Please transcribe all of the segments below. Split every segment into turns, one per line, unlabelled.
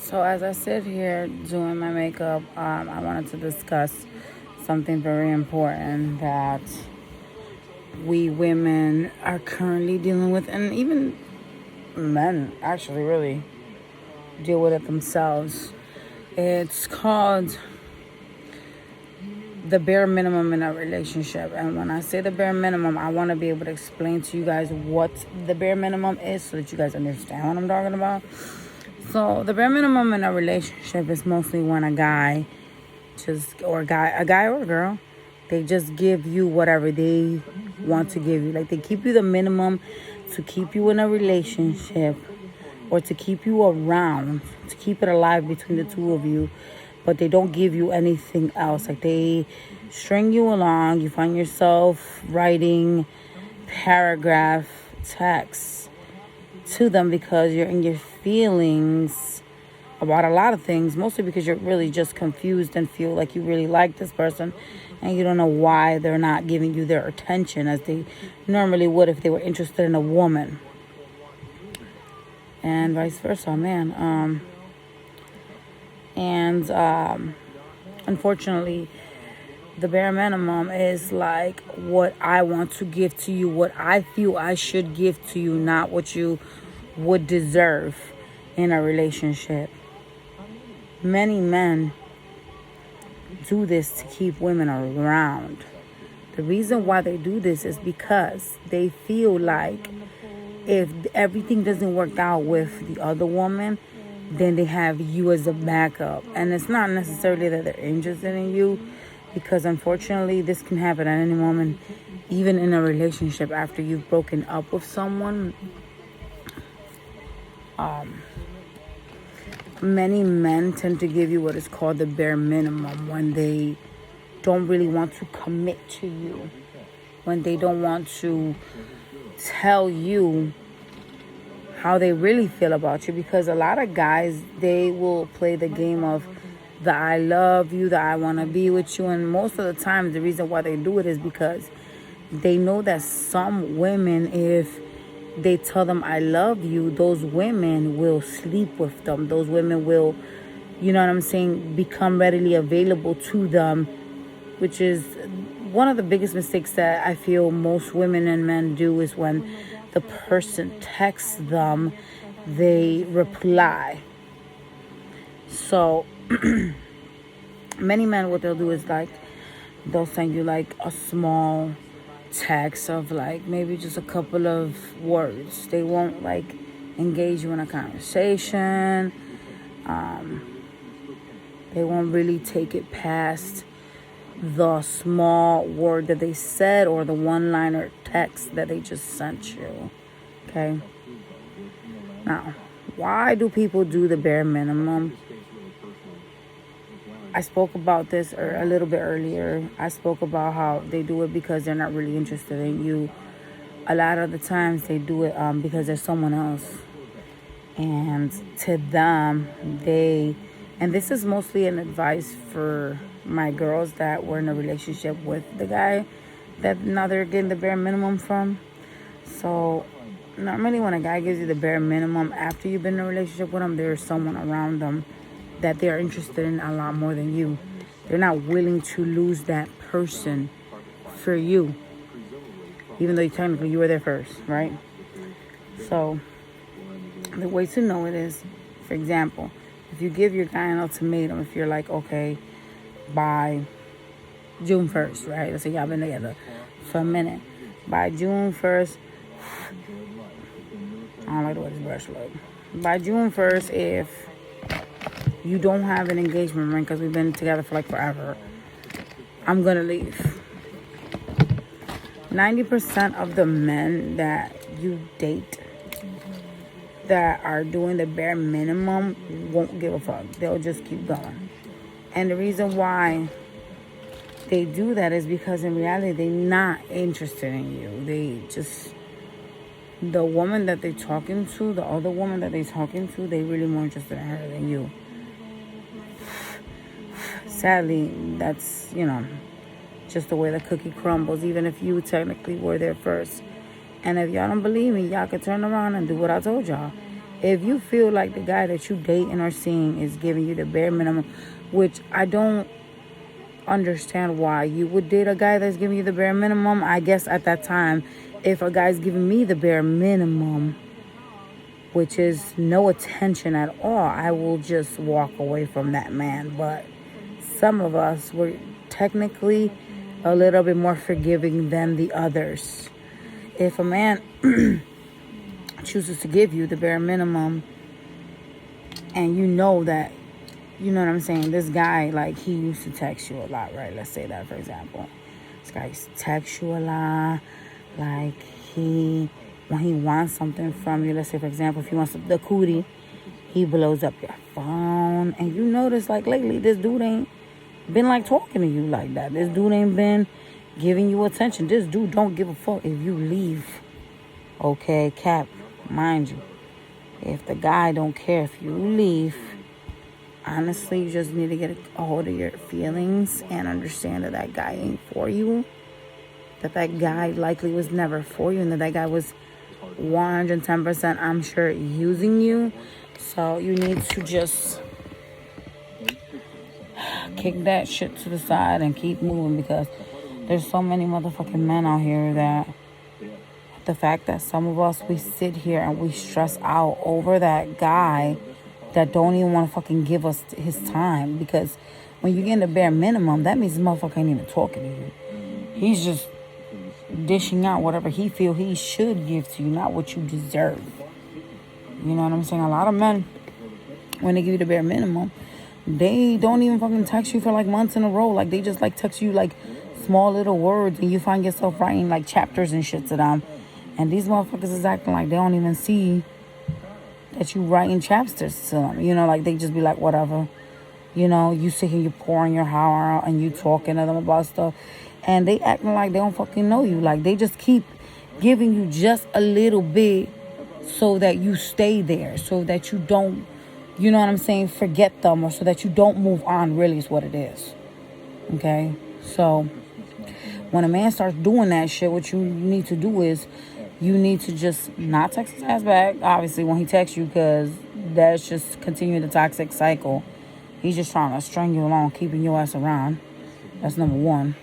So as I sit here doing my makeup, I wanted to discuss something very important that we women are currently dealing with, and even men actually really deal with it themselves. It's called the bare minimum in a relationship. And when I say the bare minimum, I want to be able to explain to you guys what the bare minimum is so that you guys understand what I'm talking about. So the bare minimum in a relationship is mostly when a guy or a guy or a girl, they just give you whatever they want to give you. Like they keep you the minimum to keep you in a relationship or to keep you around, to keep it alive between the two of you, but they don't give you anything else. Like they string you along. You find yourself writing paragraph texts to them because you're in your feelings about a lot of things, mostly because you're really just confused and feel like you really like this person and you don't know why they're not giving you their attention as they normally would if they were interested in a woman, and vice versa, man. Unfortunately, the bare minimum is like what I want to give to you, what I feel I should give to you, not what you would deserve in a relationship. Many men do this to keep women around. The reason why they do this is because they feel like if everything doesn't work out with the other woman, then they have you as a backup. And it's not necessarily that they're interested in you, because unfortunately this can happen at any moment, even in a relationship after you've broken up with someone. Many men tend to give you what is called the bare minimum when they don't really want to commit to you, when they don't want to tell you how they really feel about you. Because a lot of guys, they will play the game of the I love you, the I want to be with you, and most of the time the reason why they do it is because they know that some women, if they tell them I love you, those women will sleep with them. Those women will, you know what I'm saying, become readily available to them, which is one of the biggest mistakes that I feel most women and men do, is when the person texts them, they reply. So many men, what they'll do is like they'll send you like a small text of like maybe just a couple of words. They won't like engage you in a conversation. They won't really take it past the small word that they said or the one-liner text that they just sent you. Okay? Now, why do people do the bare minimum? I spoke about this a little bit earlier. I spoke about how they do it because they're not really interested in you. A lot of the times they do it because there's someone else. And to them, and this is mostly an advice for my girls that were in a relationship with the guy that now they're getting the bare minimum from. So normally when a guy gives you the bare minimum after you've been in a relationship with him, there's someone around them that they're interested in a lot more than you. They're not willing to lose that person for you, even though technically you were there first, right? So the way to know it is, for example, if you give your guy an ultimatum, if you're like, okay, by June 1st, right? Let's say y'all been together for a minute. By June 1st, I don't like the way this brush looks. By June 1st, if you don't have an engagement ring because we've been together for like forever, I'm going to leave. 90% of the men that you date that are doing the bare minimum won't give a fuck. They'll just keep going. And the reason why they do that is because in reality, they're not interested in you. The woman that they're talking to, the other woman that they're talking to, they really more interested in her than you. Sadly, that's, just the way the cookie crumbles, even if you technically were there first. And if y'all don't believe me, y'all can turn around and do what I told y'all. If you feel like the guy that you dating or seeing is giving you the bare minimum, which I don't understand why you would date a guy that's giving you the bare minimum. I guess at that time, if a guy's giving me the bare minimum, which is no attention at all, I will just walk away from that man. But some of us were technically a little bit more forgiving than the others. If a man chooses to give you the bare minimum and you know that, you know what I'm saying, this guy, like, he used to text you a lot, right? Let's say that, for example. This guy used to text you a lot. Like, when he wants something from you, let's say, for example, if he wants the cootie, he blows up your phone. And you notice, like, lately, this dude ain't been, like, talking to you like that. This dude ain't been giving you attention. This dude don't give a fuck if you leave. Okay, Cap, mind you. If the guy don't care if you leave, honestly, you just need to get a hold of your feelings and understand that that guy ain't for you. That guy likely was never for you, and that guy was 110%, I'm sure, using you. So you need to just kick that shit to the side and keep moving, because there's so many motherfucking men out here that the fact that some of us, we sit here and we stress out over that guy that don't even want to fucking give us his time. Because when you get in the bare minimum, that means the motherfucker ain't even talking to you. He's just dishing out whatever he feel he should give to you, not what you deserve. You know what I'm saying? A lot of men, when they give you the bare minimum, they don't even fucking text you for like months in a row. Like, they just like text you like small little words, and you find yourself writing like chapters and shit to them. And these motherfuckers is acting like they don't even see that you writing chapters to them. You know, like, they just be like, whatever. You know, you sit here, you pouring your heart out and you talking to them about stuff. And they acting like they don't fucking know you. Like, they just keep giving you just a little bit so that you stay there. So that you don't, you know what I'm saying, forget them. Or so that you don't move on, really, is what it is. Okay? So, when a man starts doing that shit, what you need to do is, you need to just not text his ass back, obviously, when he texts you, because that's just continuing the toxic cycle. He's just trying to string you along, keeping your ass around. That's number one.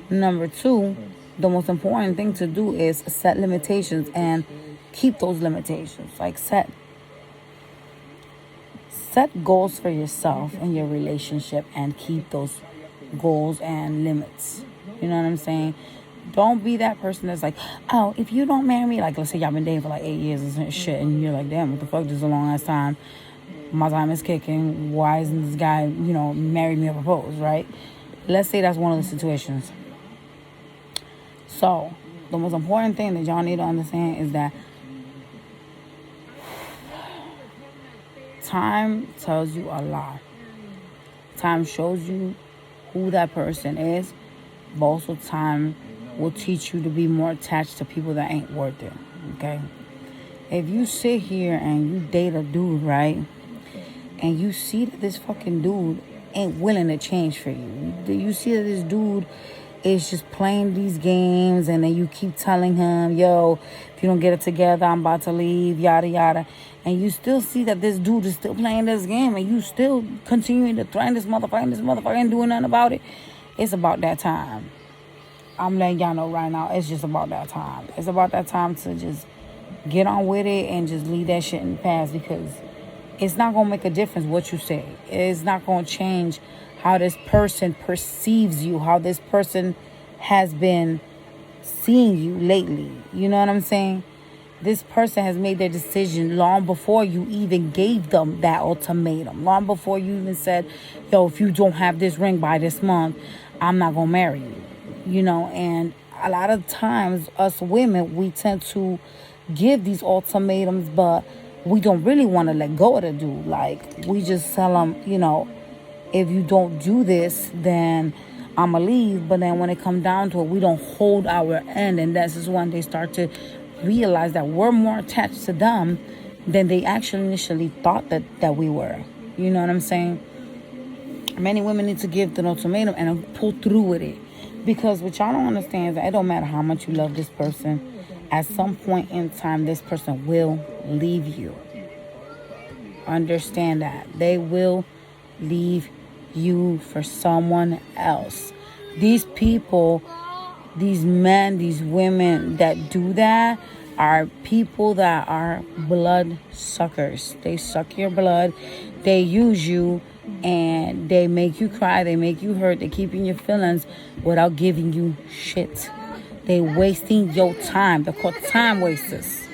Number two, the most important thing to do is set limitations and keep those limitations. Like, set goals for yourself in your relationship and keep those goals and limits. You know what I'm saying? Don't be that person that's like, oh, if you don't marry me, like, let's say y'all been dating for like 8 years or some shit, and you're like, damn, what the fuck, this is a long ass time. My time is kicking. Why isn't this guy, you know, marry me or propose, right? Let's say that's one of the situations. So, the most important thing that y'all need to understand is that time tells you a lot. Time shows you who that person is, but also time will teach you to be more attached to people that ain't worth it, okay? If you sit here and you date a dude, right, and you see that this fucking dude ain't willing to change for you, you see that this dude is just playing these games, and then you keep telling him, yo, if you don't get it together, I'm about to leave, yada, yada, and you still see that this dude is still playing this game, and you still continuing to threaten this motherfucker ain't doing nothing about it, it's about that time. I'm letting y'all know right now, it's just about that time. It's about that time to just get on with it and just leave that shit in the past, because it's not going to make a difference what you say. It's not going to change how this person perceives you, how this person has been seeing you lately. You know what I'm saying? This person has made their decision long before you even gave them that ultimatum. Long before you even said, yo, if you don't have this ring by this month, I'm not going to marry you. You know, and a lot of times, us women, we tend to give these ultimatums, but we don't really want to let go of the dude. Like, we just tell them, you know, if you don't do this, then I'ma leave. But then when it comes down to it, we don't hold our end, and that's just when they start to realize that we're more attached to them than they actually initially thought that we were. You know what I'm saying? Many women need to give the ultimatum and pull through with it. Because what y'all don't understand is that it don't matter how much you love this person. At some point in time, this person will leave you. Understand that. They will leave you for someone else. These people, these men, these women that do that are people that are blood suckers. They suck your blood. They use you and they make you cry. They make you hurt. They keep in your feelings without giving you shit. They wasting your time. They're called time wasters.